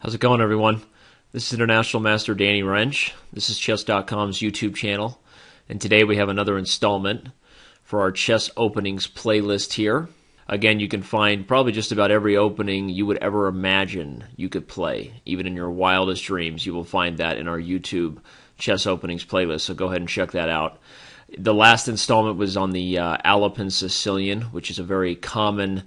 How's it going, everyone? This is International Master Danny Wrench. This is Chess.com's YouTube channel, and today we have another installment for our chess openings playlist here. Again, you can find probably just about every opening you would ever imagine you could play. Even in your wildest dreams, you will find that in our YouTube chess openings playlist, so go ahead and check that out. The last installment was on the Alapin Sicilian, which is a very common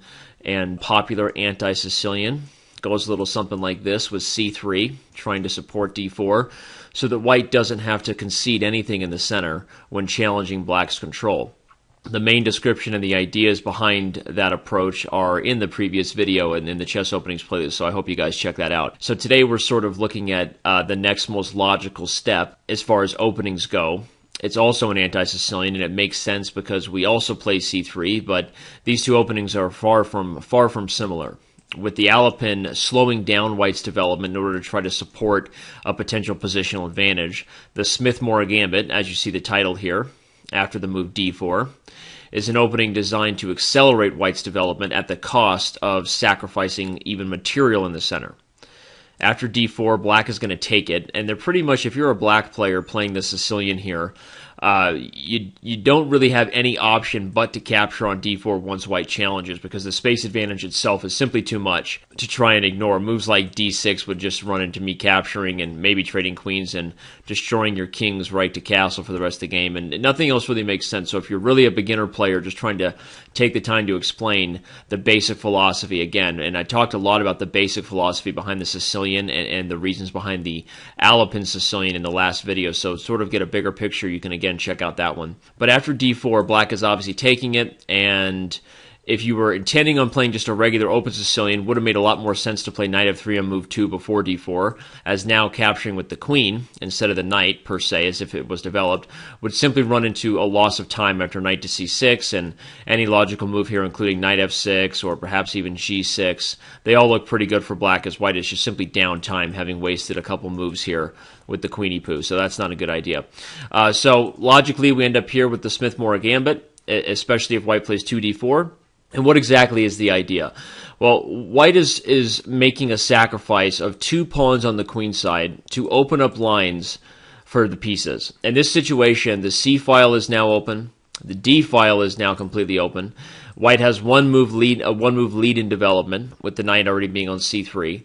and popular anti-Sicilian. Goes a little something like this with c3, trying to support d4, so that white doesn't have to concede anything in the center when challenging black's control. The main description and the ideas behind that approach are in the previous video and in the chess openings playlist, so I hope you guys check that out. So today we're sort of looking at the next most logical step as far as openings go. It's also an anti-Sicilian, and it makes sense because we also play c3, but these two openings are far from similar, with the Alapin slowing down white's development in order to try to support a potential positional advantage. The Smith-Morra Gambit, as you see the title here, after the move d4, is an opening designed to accelerate white's development at the cost of sacrificing even material in the center. After d4, black is going to take it, and they're pretty much, if you're a black player playing the Sicilian here, you don't really have any option but to capture on d4 once white challenges, because the space advantage itself is simply too much to try and ignore. Moves like d6 would just run into me capturing and maybe trading queens and destroying your king's right to castle for the rest of the game, and nothing else really makes sense. So if you're really a beginner player just trying to take the time to explain the basic philosophy again, and I talked a lot about the basic philosophy behind the Sicilian and the reasons behind the Alapin Sicilian in the last video, so sort of get a bigger picture, you can again check out that one. But after d4, black is obviously taking it, and if you were intending on playing just a regular open Sicilian, would have made a lot more sense to play knight f3 on move 2 before d4, as now capturing with the queen instead of the knight per se, as if it was developed, would simply run into a loss of time after knight to c6, and any logical move here, including knight f6 or perhaps even g6, they all look pretty good for black, as white is just simply down time, having wasted a couple moves here with the queenie poo, so that's not a good idea. So logically, we end up here with the Smith-Morra Gambit, especially if white plays 2d4. And what exactly is the idea? Well, white is making a sacrifice of 2 pawns on the queen side to open up lines for the pieces. In this situation, the c file is now open, the d file is now completely open. White has one move lead in development, with the knight already being on c3,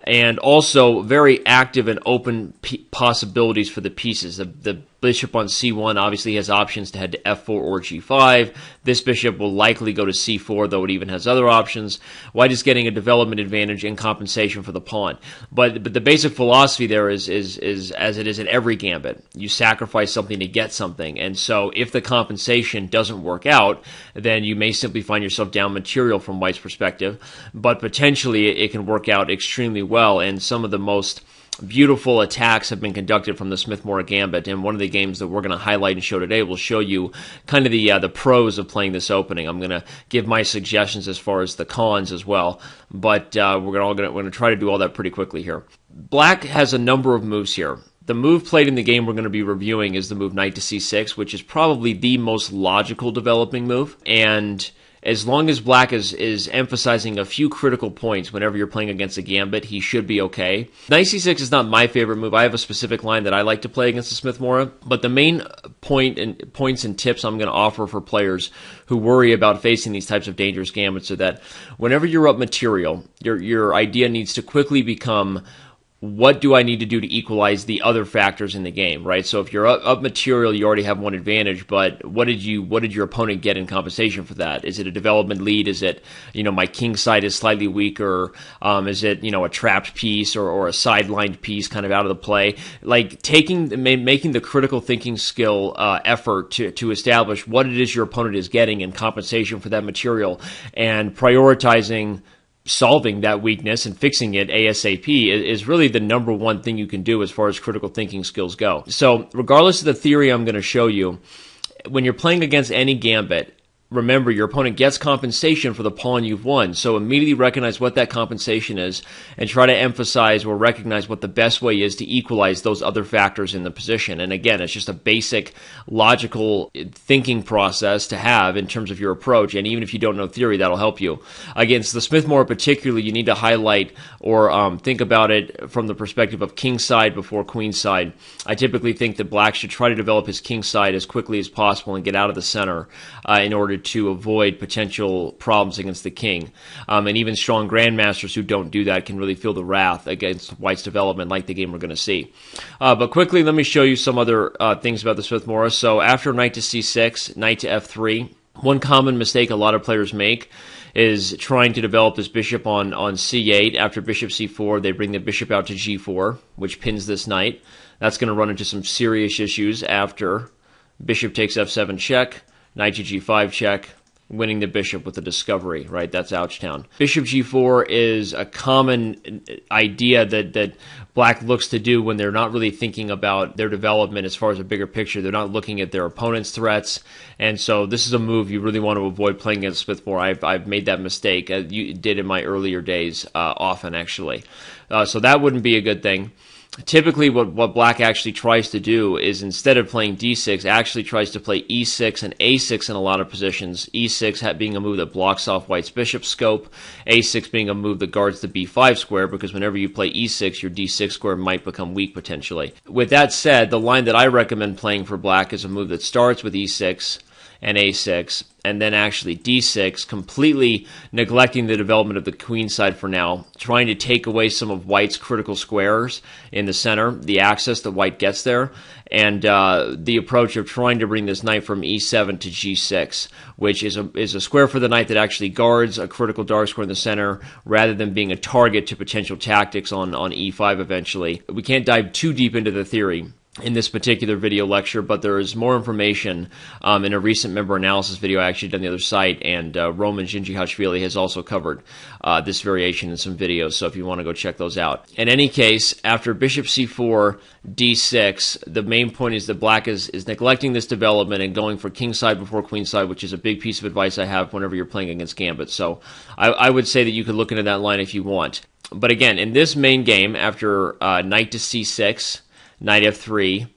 and also very active and open possibilities for the pieces. The bishop on c1 obviously has options to head to f4 or g5. This bishop will likely go to c4, though it even has other options. White is getting a development advantage in compensation for the pawn. But the basic philosophy there is as it is in every gambit. You sacrifice something to get something. And so if the compensation doesn't work out, then you may simply find yourself down material from white's perspective. But potentially it can work out extremely well, and some of the most beautiful attacks have been conducted from the Smith-Morra Gambit, and one of the games that we're going to highlight and show today will show you kind of the pros of playing this opening. I'm going to give my suggestions as far as the cons as well, but we're going to try to do all that pretty quickly here. Black has a number of moves here. The move played in the game we're going to be reviewing is the move knight to c6, which is probably the most logical developing move, and as long as black is emphasizing a few critical points whenever you're playing against a gambit, he should be okay. Knight c6 is not my favorite move. I have a specific line that I like to play against the Smith-Morra, but the main points and tips I'm going to offer for players who worry about facing these types of dangerous gambits are that whenever you're up material, your idea needs to quickly become, what do I need to do to equalize the other factors in the game, right? So if you're up material, you already have one advantage, but what did your opponent get in compensation for that? Is it a development lead? Is it, my king side is slightly weaker? Is it, a trapped piece or a sidelined piece kind of out of the play? Like making the critical thinking skill effort to establish what it is your opponent is getting in compensation for that material, and prioritizing solving that weakness and fixing it ASAP is really the number one thing you can do as far as critical thinking skills go. So regardless of the theory I'm going to show you, when you're playing against any gambit, remember, your opponent gets compensation for the pawn you've won. So immediately recognize what that compensation is and try to emphasize or recognize what the best way is to equalize those other factors in the position. And again, it's just a basic logical thinking process to have in terms of your approach. And even if you don't know theory, that'll help you. Against the Smith-Morra particularly, you need to highlight or think about it from the perspective of king side before queen side. I typically think that black should try to develop his king side as quickly as possible and get out of the center in order to avoid potential problems against the king. And even strong grandmasters who don't do that can really feel the wrath against white's development, like the game we're going to see. But quickly, let me show you some other things about the Smith-Morra. So after knight to c6, knight to f3, one common mistake a lot of players make is trying to develop this bishop on c8. After bishop c4, they bring the bishop out to g4, which pins this knight. That's going to run into some serious issues after bishop takes f7 check, knight to g5 check, winning the bishop with the discovery, right? That's Ouchtown. Bishop g4 is a common idea that black looks to do when they're not really thinking about their development as far as a bigger picture. They're not looking at their opponent's threats. And so this is a move you really want to avoid playing against Smith-Morra. I've made that mistake. You did in my earlier days often, actually. So that wouldn't be a good thing. Typically, what black actually tries to do is, instead of playing d6, actually tries to play e6 and a6 in a lot of positions. e6 being a move that blocks off white's bishop scope, a6 being a move that guards the b5 square, because whenever you play e6, your d6 square might become weak potentially. With that said, the line that I recommend playing for black is a move that starts with e6 and a6, and then actually d6, completely neglecting the development of the queen side for now, trying to take away some of white's critical squares in the center, the access that white gets there, and the approach of trying to bring this knight from e7 to g6, which is a square for the knight that actually guards a critical dark square in the center, rather than being a target to potential tactics on e5 eventually. We can't dive too deep into the theory in this particular video lecture, but there is more information in a recent member analysis video I actually done on the other site, and Roman Ginjihashvili has also covered this variation in some videos, so if you want to go check those out. In any case, after bishop c4, d6, the main point is that black is neglecting this development and going for king side before queen side, which is a big piece of advice I have whenever you're playing against Gambit. So I would say that you could look into that line if you want. But again, in this main game, after knight to c6, knight f3,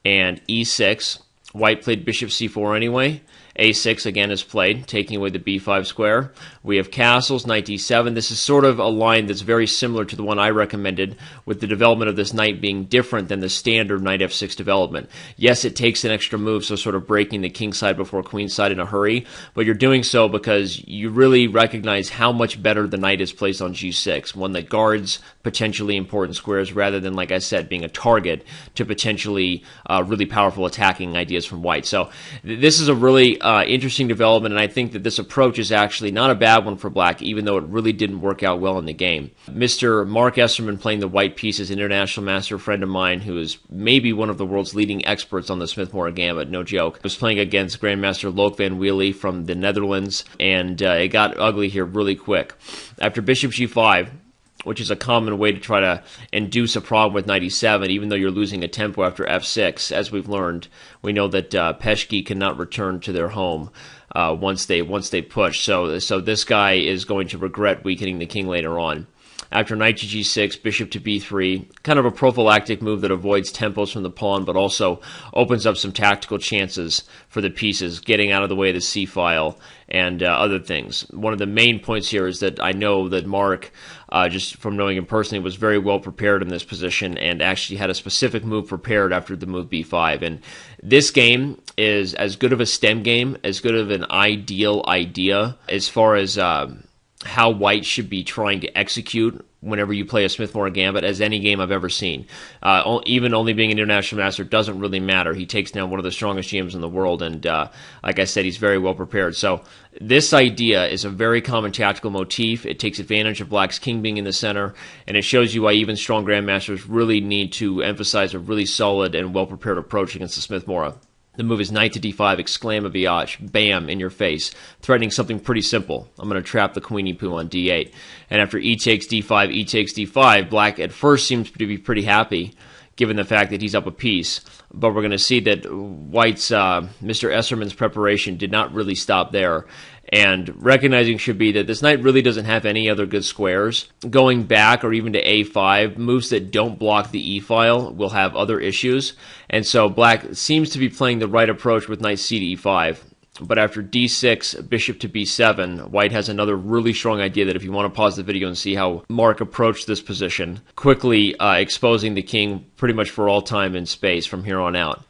and e6. White played bishop c4 anyway. a6 again is played, taking away the b5 square. We have castles, knight d7. This is sort of a line that's very similar to the one I recommended, with the development of this knight being different than the standard knight f6 development. Yes, it takes an extra move, so sort of breaking the king side before queen side in a hurry, but you're doing so because you really recognize how much better the knight is placed on g6, one that guards potentially important squares rather than, like I said, being a target to potentially really powerful attacking ideas from white. So this is a really interesting development, and I think that this approach is actually not a bad one for black, even though it really didn't work out well in the game. Mr. Mark Esserman, playing the white piece, is an international master friend of mine who is maybe one of the world's leading experts on the Smith-Morra Gambit, no joke. I was playing against Grandmaster Loke van Wheelie from the Netherlands, and it got ugly here really quick. After bishop g5, which is a common way to try to induce a problem with knight e7, even though you're losing a tempo after f6. As we've learned, we know that Peshki cannot return to their home once they push. So this guy is going to regret weakening the king later on. After knight to g6, bishop to b3, kind of a prophylactic move that avoids tempos from the pawn, but also opens up some tactical chances for the pieces, getting out of the way of the c-file and other things. One of the main points here is that I know that Mark, just from knowing him personally, was very well prepared in this position and actually had a specific move prepared after the move b5. And this game is as good of a stem game, as good of an ideal idea as far as how white should be trying to execute whenever you play a Smith-Morra Gambit as any game I've ever seen. Even only being an international master doesn't really matter. He takes down one of the strongest GMs in the world, and like I said, he's very well prepared. So this idea is a very common tactical motif. It takes advantage of black's king being in the center, and it shows you why even strong grandmasters really need to emphasize a really solid and well-prepared approach against the Smith-Morra. The move is knight to d5, exclamaviage, bam, in your face, threatening something pretty simple. I'm going to trap the queenie poo on d8. And after e takes d5, black at first seems to be pretty happy, given the fact that he's up a piece. But we're going to see that White's Mr. Esserman's preparation did not really stop there. And recognizing should be that this knight really doesn't have any other good squares. Going back or even to a5, moves that don't block the e-file will have other issues. And so black seems to be playing the right approach with knight c to e5. But after d6, bishop to b7, White has another really strong idea that if you want to pause the video and see how Mark approached this position, quickly exposing the king pretty much for all time and space from here on out.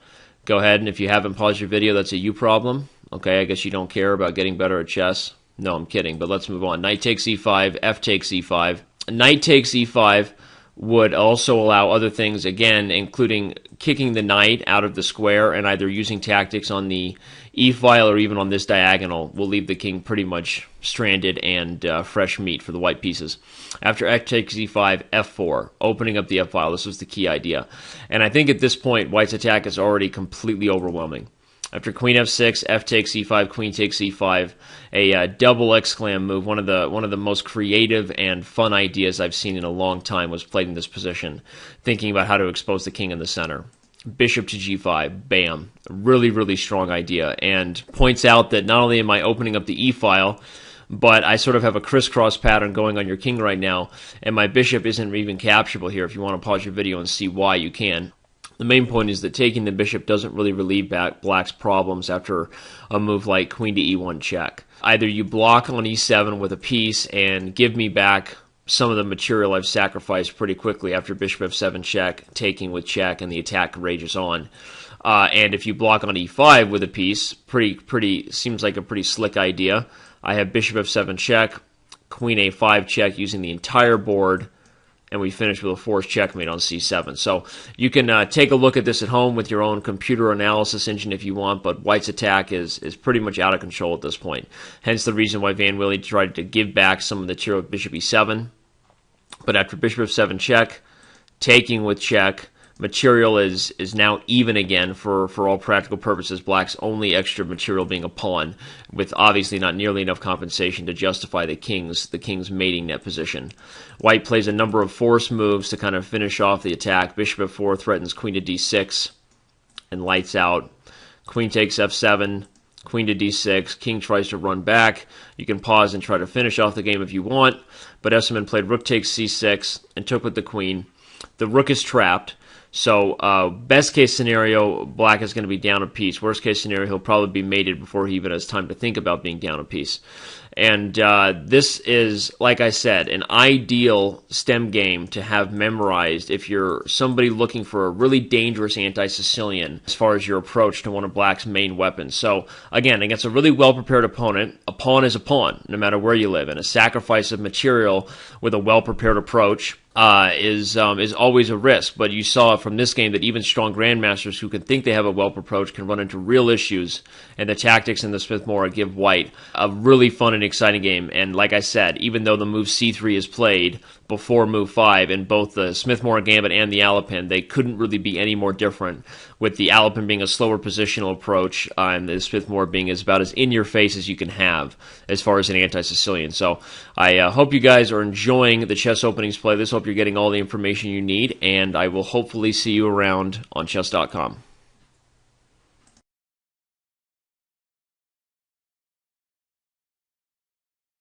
Go ahead, and if you haven't paused your video, that's a you problem. Okay, I guess you don't care about getting better at chess. No, I'm kidding, but let's move on. Knight takes e5, f takes e5. Knight takes e5 would also allow other things, again, including kicking the knight out of the square and either using tactics on the e-file or even on this diagonal will leave the king pretty much stranded and fresh meat for the white pieces. After f takes e5, f4, opening up the f-file. This was the key idea. And I think at this point, White's attack is already completely overwhelming. After queen f6, f takes e5, queen takes e5, a double exclam move. One of the most creative and fun ideas I've seen in a long time was played in this position, thinking about how to expose the king in the center. Bishop to g5, bam. A really, really strong idea, and points out that not only am I opening up the e-file, but I sort of have a crisscross pattern going on your king right now, and my bishop isn't even capturable here. If you want to pause your video and see why, you can. The main point is that taking the bishop doesn't really relieve black's problems after a move like queen to e1 check. Either you block on e7 with a piece and give me back some of the material I've sacrificed pretty quickly after bishop f7 check, taking with check, and the attack rages on. And if you block on e5 with a piece, seems like a pretty slick idea. I have bishop f7 check, queen a5 check using the entire board, and we finish with a forced checkmate on c7. So you can take a look at this at home with your own computer analysis engine if you want, but White's attack is pretty much out of control at this point. Hence the reason why Van Willy tried to give back some of the material with bishop e7. But after bishop f7 check, taking with check, material is now even again for all practical purposes. Black's only extra material being a pawn, with obviously not nearly enough compensation to justify the king's mating net position. White plays a number of force moves to kind of finish off the attack. Bishop f4 threatens queen to d6 and lights out. Queen takes f7, queen to d6, king tries to run back. You can pause and try to finish off the game if you want, but Esserman played rook takes c6 and took with the queen. The rook is trapped. So best case scenario, black is going to be down a piece. Worst case scenario, he'll probably be mated before he even has time to think about being down a piece. And this is, like I said, an ideal stem game to have memorized if you're somebody looking for a really dangerous anti-Sicilian as far as your approach to one of black's main weapons. So, again, against a really well-prepared opponent, a pawn is a pawn, no matter where you live. And a sacrifice of material with a well-prepared approach is always a risk. But you saw from this game that even strong grandmasters who can think they have a well approach can run into real issues, and the tactics in the Smith-Morra give White a really fun and exciting game. And like I said, even though the move c3 is played before move 5 in both the Smith-Morra Gambit and the Alapin, they couldn't really be any more different, with the Alapin being a slower positional approach and the Smith-Morra being about as in-your-face as you can have as far as an anti-Sicilian. So I hope you guys are enjoying the Chess Openings playlist. Hope you're getting all the information you need, and I will hopefully see you around on Chess.com.